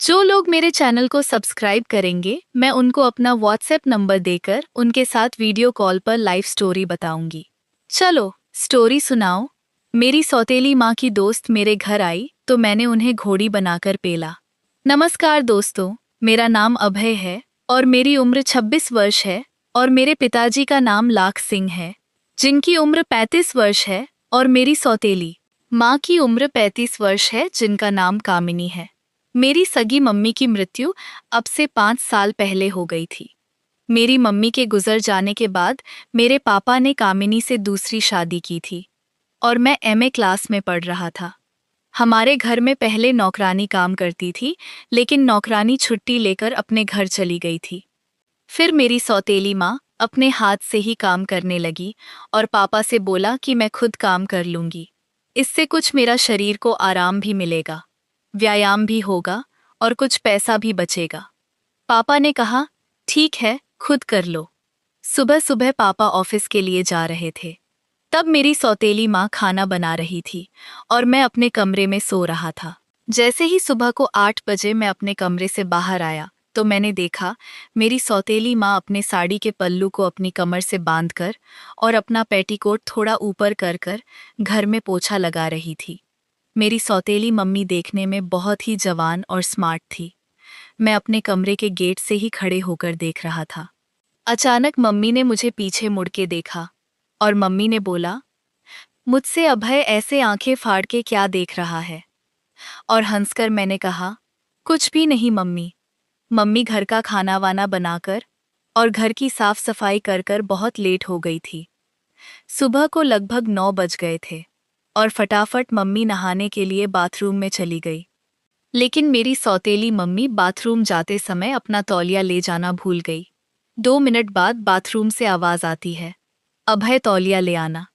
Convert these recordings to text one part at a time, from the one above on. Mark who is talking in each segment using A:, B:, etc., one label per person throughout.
A: जो लोग मेरे चैनल को सब्सक्राइब करेंगे, मैं उनको अपना व्हाट्सएप नंबर देकर उनके साथ वीडियो कॉल पर लाइव स्टोरी बताऊंगी। चलो, स्टोरी सुनाओ। मेरी सौतेली माँ की दोस्त मेरे घर आई तो मैंने उन्हें घोड़ी बनाकर पेला। नमस्कार दोस्तों, मेरा नाम अभय है और मेरी उम्र 26 वर्ष है और मेरे पिताजी का नाम लाख सिंह है, जिनकी उम्र 35 वर्ष है, और मेरी सौतेली माँ की उम्र 35 वर्ष है, जिनका नाम कामिनी है। मेरी सगी मम्मी की मृत्यु अब से 5 साल पहले हो गई थी। मेरी मम्मी के गुजर जाने के बाद मेरे पापा ने कामिनी से दूसरी शादी की थी और मैं एमए क्लास में पढ़ रहा था। हमारे घर में पहले नौकरानी काम करती थी, लेकिन नौकरानी छुट्टी लेकर अपने घर चली गई थी। फिर मेरी सौतेली माँ अपने हाथ से ही काम करने लगी और पापा से बोला कि मैं खुद काम कर लूंगी। इससे कुछ मेरा शरीर को आराम भी मिलेगा, व्यायाम भी होगा और कुछ पैसा भी बचेगा। पापा ने कहा, ठीक है, खुद कर लो। सुबह सुबह पापा ऑफिस के लिए जा रहे थे। तब मेरी सौतेली माँ खाना बना रही थी और मैं अपने कमरे में सो रहा था। जैसे ही सुबह को 8 बजे मैं अपने कमरे से बाहर आया तो मैंने देखा मेरी सौतेली माँ अपने साड़ी के पल्लू को अपनी कमर से बांधकर और अपना पेटीकोट थोड़ा ऊपर कर कर घर में पोछा लगा रही थी। मेरी सौतेली मम्मी देखने में बहुत ही जवान और स्मार्ट थी। मैं अपने कमरे के गेट से ही खड़े होकर देख रहा था। अचानक मम्मी ने मुझे पीछे मुड़ के देखा और मम्मी ने बोला, मुझसे अभय ऐसे आंखें फाड़ के क्या देख रहा है? और हंसकर मैंने कहा, कुछ भी नहीं मम्मी। मम्मी घर का खाना वाना बनाकर और घर की साफ सफाई कर कर बहुत लेट हो गई थी। सुबह को लगभग 9 बज गए थे और फटाफट मम्मी नहाने के लिए बाथरूम में चली गई। लेकिन मेरी सौतेली मम्मी बाथरूम जाते समय अपना तौलिया ले जाना भूल गई। 2 मिनट बाद बाथरूम से आवाज आती है, अभय तौलिया ले आना।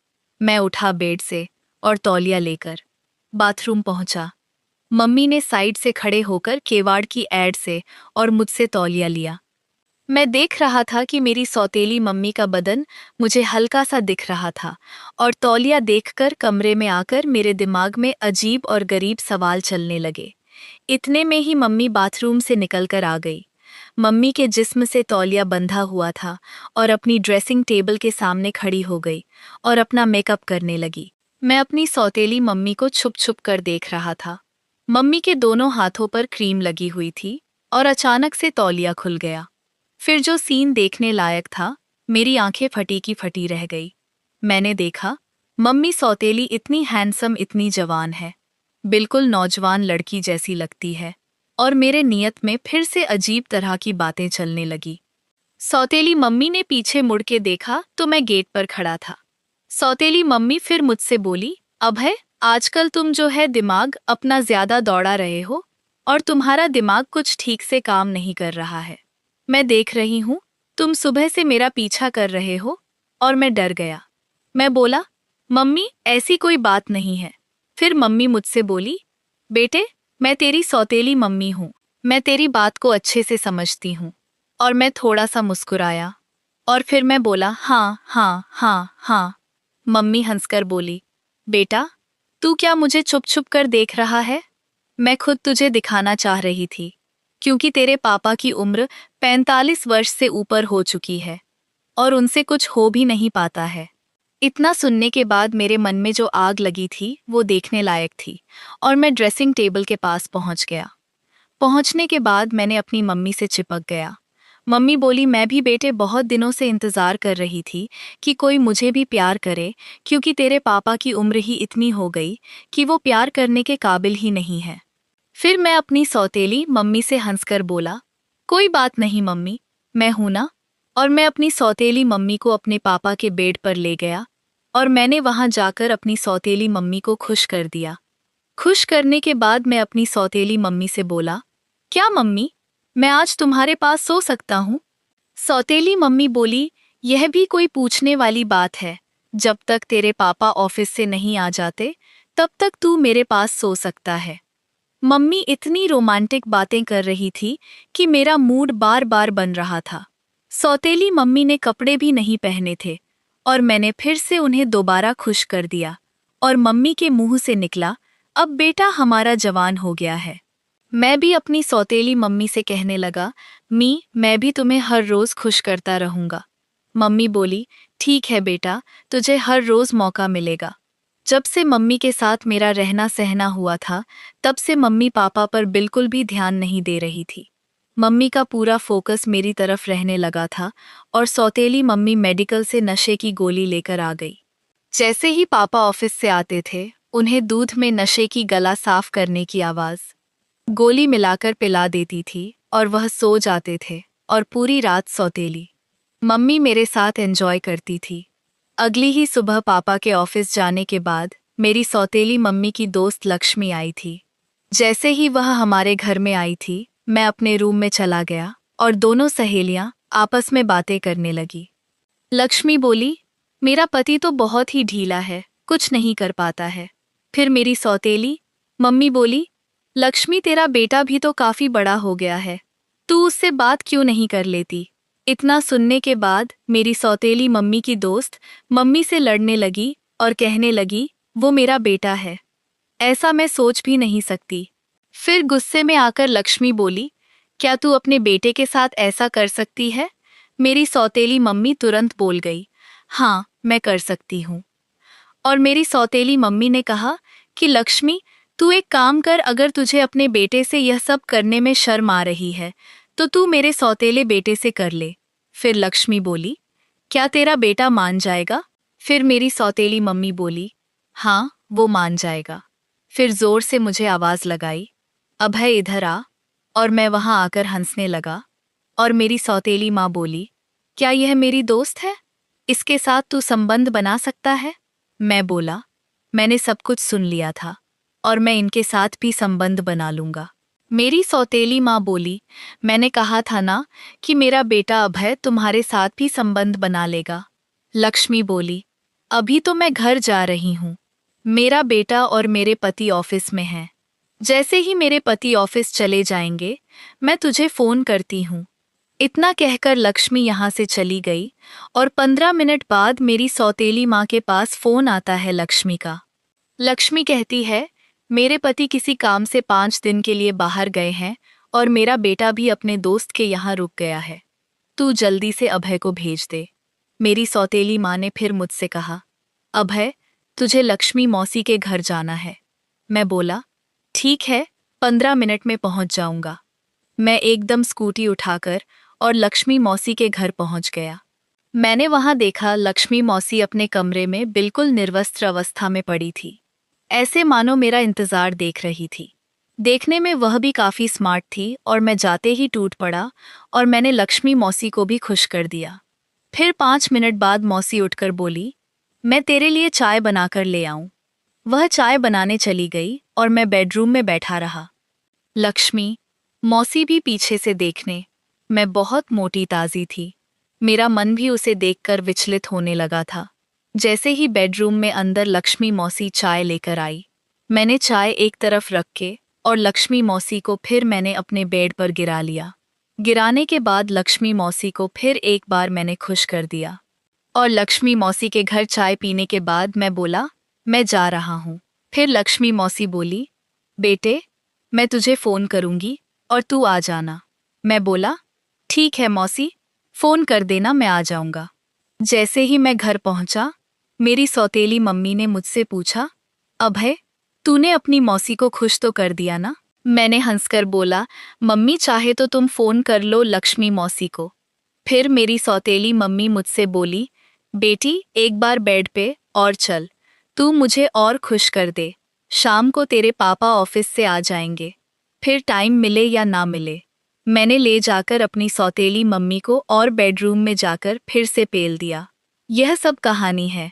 A: मैं उठा बेड से और तौलिया लेकर बाथरूम पहुंचा। मम्मी ने साइड से खड़े होकर केवाड़ की ऐड से और मुझसे तौलिया लिया। मैं देख रहा था कि मेरी सौतेली मम्मी का बदन मुझे हल्का सा दिख रहा था और तौलिया देखकर कमरे में आकर मेरे दिमाग में अजीब और गरीब सवाल चलने लगे। इतने में ही मम्मी बाथरूम से निकलकर आ गई। मम्मी के जिस्म से तौलिया बंधा हुआ था और अपनी ड्रेसिंग टेबल के सामने खड़ी हो गई और अपना मेकअप करने लगी। मैं अपनी सौतेली मम्मी को छुप छुप कर देख रहा था। मम्मी के दोनों हाथों पर क्रीम लगी हुई थी और अचानक से तौलिया खुल गया। फिर जो सीन देखने लायक था, मेरी आंखें फटी की फटी रह गई। मैंने देखा मम्मी सौतेली इतनी हैंडसम, इतनी जवान है, बिल्कुल नौजवान लड़की जैसी लगती है, और मेरे नियत में फिर से अजीब तरह की बातें चलने लगी। सौतेली मम्मी ने पीछे मुड़ के देखा तो मैं गेट पर खड़ा था। सौतेली मम्मी फिर मुझसे बोली, अभय, आजकल तुम जो है दिमाग अपना ज्यादा दौड़ा रहे हो और तुम्हारा दिमाग कुछ ठीक से काम नहीं कर रहा है। मैं देख रही हूँ तुम सुबह से मेरा पीछा कर रहे हो और मैं डर गया। मैं बोला, मम्मी ऐसी कोई बात नहीं है। फिर मम्मी मुझसे बोली, बेटे, मैं तेरी सौतेली मम्मी हूँ, मैं तेरी बात को अच्छे से समझती हूँ। और मैं थोड़ा सा मुस्कुराया और फिर मैं बोला, हाँ हाँ हाँ हाँ। मम्मी हंसकर बोली, बेटा, तू क्या मुझे चुप चुप कर देख रहा है? मैं खुद तुझे दिखाना चाह रही थी, क्योंकि तेरे पापा की उम्र 45 वर्ष से ऊपर हो चुकी है और उनसे कुछ हो भी नहीं पाता है। इतना सुनने के बाद मेरे मन में जो आग लगी थी वो देखने लायक थी और मैं ड्रेसिंग टेबल के पास पहुंच गया। पहुंचने के बाद मैंने अपनी मम्मी से चिपक गया। मम्मी बोली, मैं भी बेटे बहुत दिनों से इंतजार कर रही थी कि कोई मुझे भी प्यार करे, क्योंकि तेरे पापा की उम्र ही इतनी हो गई कि वो प्यार करने के काबिल ही नहीं है। फिर मैं अपनी सौतेली मम्मी से हंसकर बोला, कोई बात नहीं मम्मी, मैं हूं ना। और मैं अपनी सौतेली मम्मी को अपने पापा के बेड पर ले गया और मैंने वहां जाकर अपनी सौतेली मम्मी को खुश कर दिया। खुश करने के बाद मैं अपनी सौतेली मम्मी से बोला, क्या मम्मी, मैं आज तुम्हारे पास सो सकता हूँ? सौतेली मम्मी बोली, यह भी कोई पूछने वाली बात है। जब तक तेरे पापा ऑफिस से नहीं आ जाते तब तक तू मेरे पास सो सकता है। मम्मी इतनी रोमांटिक बातें कर रही थी कि मेरा मूड बार बार बन रहा था। सौतेली मम्मी ने कपड़े भी नहीं पहने थे और मैंने फिर से उन्हें दोबारा खुश कर दिया और मम्मी के मुंह से निकला, अब बेटा हमारा जवान हो गया है। मैं भी अपनी सौतेली मम्मी से कहने लगा, मैं भी तुम्हें हर रोज खुश करता रहूंगा। मम्मी बोली, ठीक है बेटा, तुझे हर रोज मौका मिलेगा। जब से मम्मी के साथ मेरा रहना सहना हुआ था, तब से मम्मी पापा पर बिल्कुल भी ध्यान नहीं दे रही थी। मम्मी का पूरा फोकस मेरी तरफ रहने लगा था और सौतेली मम्मी मेडिकल से नशे की गोली लेकर आ गई। जैसे ही पापा ऑफिस से आते थे, उन्हें दूध में नशे की गला साफ करने की आवाज गोली मिलाकर पिला देती थी और वह सो जाते थे और पूरी रात सौतेली मम्मी मेरे साथ एंजॉय करती थी। अगली ही सुबह पापा के ऑफिस जाने के बाद मेरी सौतेली मम्मी की दोस्त लक्ष्मी आई थी। जैसे ही वह हमारे घर में आई थी, मैं अपने रूम में चला गया और दोनों सहेलियां आपस में बातें करने लगी। लक्ष्मी बोली, मेरा पति तो बहुत ही ढीला है, कुछ नहीं कर पाता है। फिर मेरी सौतेली मम्मी बोली, लक्ष्मी तेरा बेटा भी तो काफी बड़ा हो गया है, तू उससे बात क्यों नहीं कर लेती। इतना सुनने के बाद मेरी सौतेली मम्मी की दोस्त मम्मी से लड़ने लगी और कहने लगी, वो मेरा बेटा है, ऐसा मैं सोच भी नहीं सकती। फिर गुस्से में आकर लक्ष्मी बोली, क्या तू अपने बेटे के साथ ऐसा कर सकती है। मेरी सौतेली मम्मी तुरंत बोल गई, हाँ मैं कर सकती हूँ। और मेरी सौतेली मम्मी ने कहा कि लक्ष्मी, तू एक काम कर, अगर तुझे अपने बेटे से यह सब करने में शर्म आ रही है तो तू मेरे सौतेले बेटे से कर ले। फिर लक्ष्मी बोली, क्या तेरा बेटा मान जाएगा। फिर मेरी सौतेली मम्मी बोली, हाँ वो मान जाएगा। फिर जोर से मुझे आवाज लगाई, अभय इधर आ। और मैं वहां आकर हंसने लगा और मेरी सौतेली माँ बोली, क्या यह मेरी दोस्त है, इसके साथ तू संबंध बना सकता है। मैं बोला, मैंने सब कुछ सुन लिया था और मैं इनके साथ भी संबंध बना लूंगा। मेरी सौतेली माँ बोली, मैंने कहा था ना कि मेरा बेटा अभय तुम्हारे साथ भी संबंध बना लेगा। लक्ष्मी बोली, अभी तो मैं घर जा रही हूँ, मेरा बेटा और मेरे पति ऑफिस में हैं। जैसे ही मेरे पति ऑफिस चले जाएंगे, मैं तुझे फोन करती हूँ। इतना कहकर लक्ष्मी यहाँ से चली गई और 15 मिनट बाद मेरी सौतेली माँ के पास फोन आता है लक्ष्मी का। लक्ष्मी कहती है, मेरे पति किसी काम से 5 दिन के लिए बाहर गए हैं और मेरा बेटा भी अपने दोस्त के यहाँ रुक गया है, तू जल्दी से अभय को भेज दे। मेरी सौतेली माँ ने फिर मुझसे कहा, अभय तुझे लक्ष्मी मौसी के घर जाना है। मैं बोला, ठीक है, 15 मिनट में पहुंच जाऊंगा। मैं एकदम स्कूटी उठाकर और लक्ष्मी मौसी के घर पहुंच गया। मैंने वहां देखा लक्ष्मी मौसी अपने कमरे में बिल्कुल निर्वस्त्र अवस्था में पड़ी थी, ऐसे मानो मेरा इंतजार देख रही थी। देखने में वह भी काफी स्मार्ट थी और मैं जाते ही टूट पड़ा और मैंने लक्ष्मी मौसी को भी खुश कर दिया। फिर 5 मिनट बाद मौसी उठकर बोली, मैं तेरे लिए चाय बनाकर ले आऊं। वह चाय बनाने चली गई और मैं बेडरूम में बैठा रहा। लक्ष्मी मौसी भी पीछे से देखने। मैं बहुत मोटी ताजी थी, मेरा मन भी उसे देखकर विचलित होने लगा था। जैसे ही बेडरूम में अंदर लक्ष्मी मौसी चाय लेकर आई, मैंने चाय एक तरफ रख के और लक्ष्मी मौसी को फिर मैंने अपने बेड पर गिरा लिया। गिराने के बाद लक्ष्मी मौसी को फिर एक बार मैंने खुश कर दिया और लक्ष्मी मौसी के घर चाय पीने के बाद मैं बोला, मैं जा रहा हूँ। फिर लक्ष्मी मौसी बोली, बेटे मैं तुझे फोन करूंगी और तू आ जाना। मैं बोला, ठीक है मौसी, फोन कर देना, मैं आ जाऊंगा। जैसे ही मैं घर पहुंचा, मेरी सौतेली मम्मी ने मुझसे पूछा, अभय तूने अपनी मौसी को खुश तो कर दिया ना। मैंने हंसकर बोला, मम्मी चाहे तो तुम फोन कर लो लक्ष्मी मौसी को। फिर मेरी सौतेली मम्मी मुझसे बोली, बेटी एक बार बेड पे और चल, तू मुझे और खुश कर दे। शाम को तेरे पापा ऑफिस से आ जाएंगे, फिर टाइम मिले या ना मिले। मैंने ले जाकर अपनी सौतेली मम्मी को और बेडरूम में जाकर फिर से पेल दिया। यह सब कहानी है।